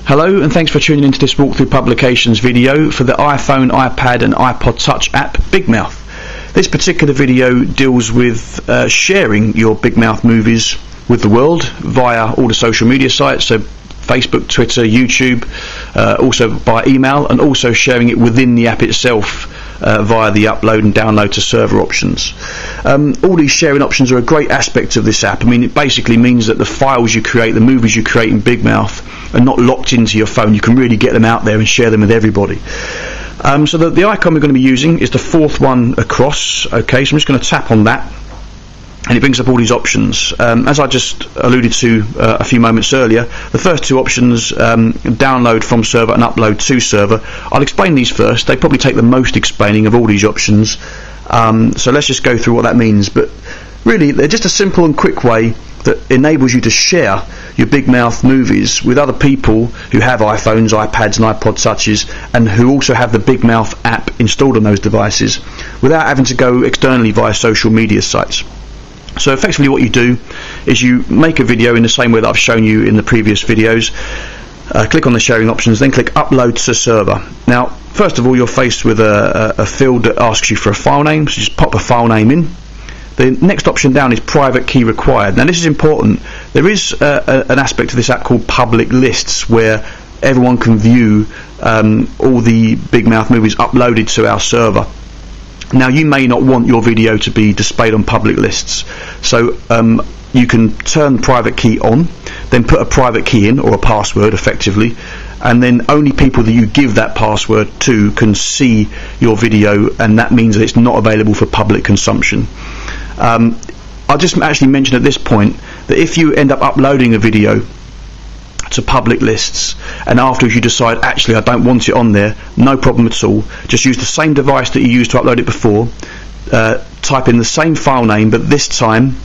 Hello and thanks for tuning into this walkthrough publications video for the iPhone, iPad and iPod Touch app Big Mouth. This particular video deals with sharing your Big Mouth movies with the world via all the social media sites, so Facebook, Twitter, YouTube, also by email, and also sharing it within the app itself via the upload and download to server options. All these sharing options are a great aspect of this app. I mean, it basically means that the files you create, the movies you create in Big Mouth, are not locked into your phone. You can really get them out there and share them with everybody. So the icon we're going to be using is the fourth one across. Okay, so I'm just going to tap on that, and it brings up all these options. As I just alluded to a few moments earlier, the first two options, download from server and upload to server, I'll explain these first. They probably take the most explaining of all these options. So let's just go through what that means. But really, they're just a simple and quick way that enables you to share your Big Mouth movies with other people who have iPhones, iPads and iPod Touches, and who also have the Big Mouth app installed on those devices without having to go externally via social media sites. So effectively what you do is you make a video in the same way that I've shown you in the previous videos. Click on the sharing options, then click upload to server. Now first of all, you're faced with a field that asks you for a file name, so just pop a file name in. The next option down is private key required. Now this is important. There is an aspect of this app called public lists, where everyone can view all the Big Mouth movies uploaded to our server. Now you may not want your video to be displayed on public lists, so you can turn private key on, then put a private key in, or a password effectively, and then only people that you give that password to can see your video, and that means that it's not available for public consumption. I'll just actually mention at this point that if you end up uploading a video to public lists and afterwards you decide actually I don't want it on there, no problem at all. Just use the same device that you used to upload it before, type in the same file name, but this time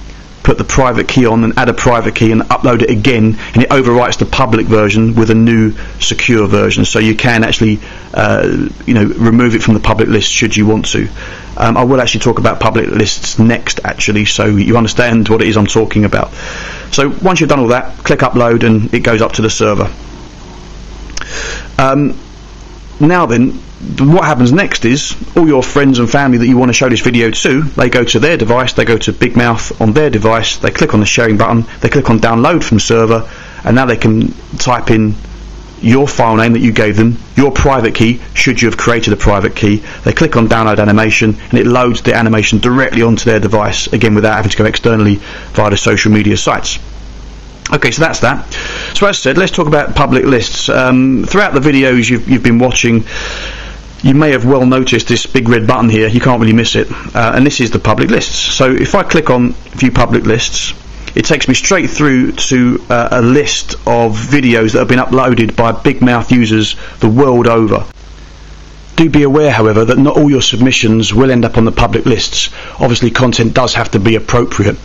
put the private key on and add a private key and upload it again, and it overwrites the public version with a new secure version, so you can actually remove it from the public list should you want to. I will actually talk about public lists next actually, so you understand what it is I'm talking about. So once you've done all that, click upload and it goes up to the server. Now then, what happens next is all your friends and family that you want to show this video to, they go to their device, they go to Big Mouth on their device, they click on the sharing button, they click on download from server, and now they can type in your file name that you gave them, your private key, should you have created a private key. They click on download animation and it loads the animation directly onto their device, again without having to go externally via the social media sites. Okay, so that's that. So as I said, let's talk about public lists. Throughout the videos you've been watching, you may have well noticed this big red button here. You can't really miss it, and this is the public lists. So if I click on view public lists, it takes me straight through to a list of videos that have been uploaded by Big Mouth users the world over. Do be aware, however, that not all your submissions will end up on the public lists. Obviously, content does have to be appropriate.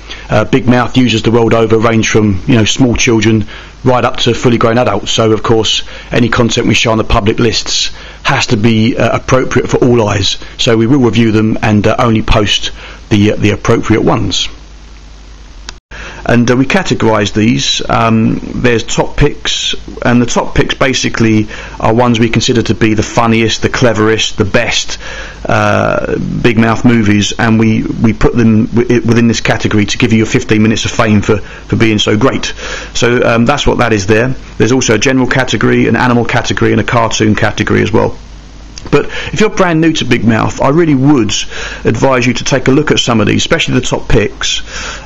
Big Mouth users the world over range from small children right up to fully grown adults. So, of course, any content we show on the public lists has to be appropriate for all eyes. So we will review them and only post the appropriate ones. And we categorise these. There's top picks, and the top picks basically are ones we consider to be the funniest, the cleverest, the best Big Mouth movies, and we put them within this category to give you your 15 minutes of fame for being so great. So that's what that is there. There's also a general category, an animal category and a cartoon category as well. But if you're brand new to Big Mouth, I really would advise you to take a look at some of these, especially the top picks,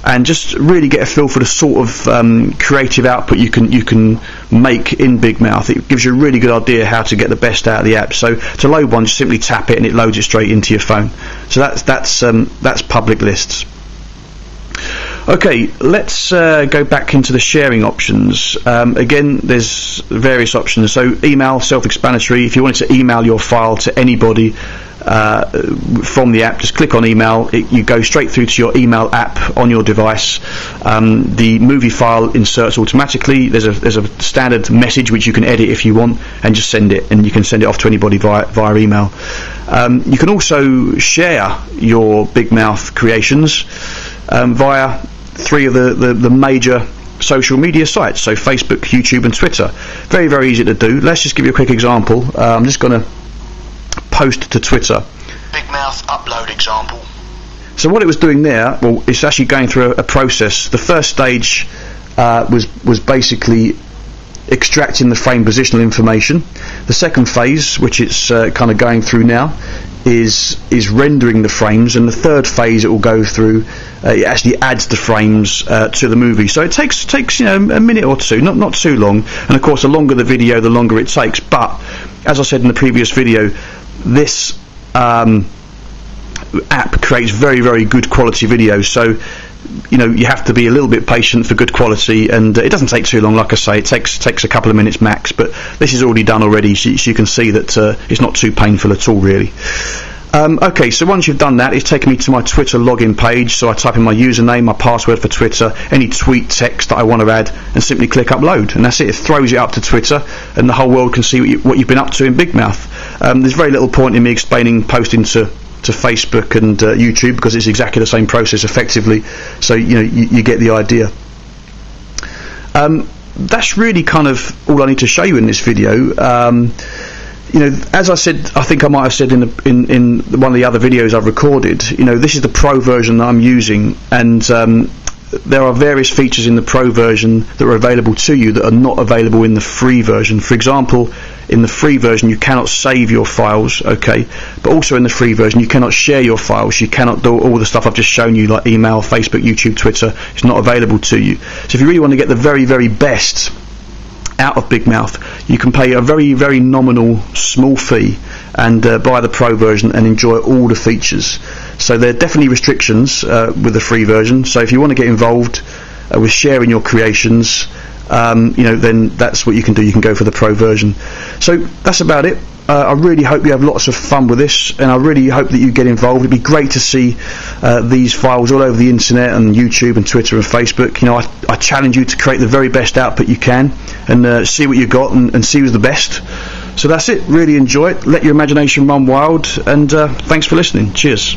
and just really get a feel for the sort of creative output you can make in Big Mouth. It gives you a really good idea how to get the best out of the app. So to load one, just simply tap it and it loads it straight into your phone. So that's public lists. Okay, let's go back into the sharing options. Again, there's various options. So email, self-explanatory. If you wanted to email your file to anybody from the app, just click on email. You go straight through to your email app on your device. The movie file inserts automatically. There's a standard message which you can edit if you want, and just send it, and you can send it off to anybody via email. You can also share your Big Mouth creations via three of the major social media sites, so Facebook, YouTube and Twitter. Very, very easy to do. Let's just give you a quick example. I'm just going to post to Twitter. Big Mouth upload example. So what it was doing there, well, it's actually going through a process. The first stage was basically extracting the frame positional information. The second phase, which it's kind of going through now, is rendering the frames, and the third phase it will go through, it actually adds the frames to the movie. So it takes a minute or two, not too long, and of course the longer the video the longer it takes. But as I said in the previous video, this app creates very, very good quality videos, so you have to be a little bit patient for good quality, and it doesn't take too long. Like I say, it takes a couple of minutes max, but this is already done already, so you can see that it's not too painful at all, really. Okay, so once you've done that, it's taken me to my Twitter login page, so I type in my username, my password for Twitter, any tweet text that I want to add, and simply click upload, and that's it. It throws it up to Twitter, and the whole world can see what you've been up to in Big Mouth. There's very little point in me explaining posting to Facebook and YouTube, because it's exactly the same process effectively, so you get the idea. That's really kind of all I need to show you in this video. As I said, I think I might have said in one of the other videos I've recorded, this is the Pro version that I'm using, and there are various features in the Pro version that are available to you that are not available in the free version. For example, in the free version you cannot save your files, okay, but also in the free version you cannot share your files. You cannot do all the stuff I've just shown you, like email, Facebook, YouTube, Twitter. It's not available to you. So if you really want to get the very, very best out of Big Mouth, you can pay a very, very nominal small fee and buy the Pro version and enjoy all the features. So there are definitely restrictions with the free version, so if you want to get involved with sharing your creations, then that's what you can do. You can go for the Pro version. So that's about it. I really hope you have lots of fun with this, and I really hope that you get involved. It'd be great to see these files all over the internet and YouTube and Twitter and Facebook. I challenge you to create the very best output you can, and see what you got and see who's the best. So that's it. Really enjoy it. Let your imagination run wild, and thanks for listening. Cheers.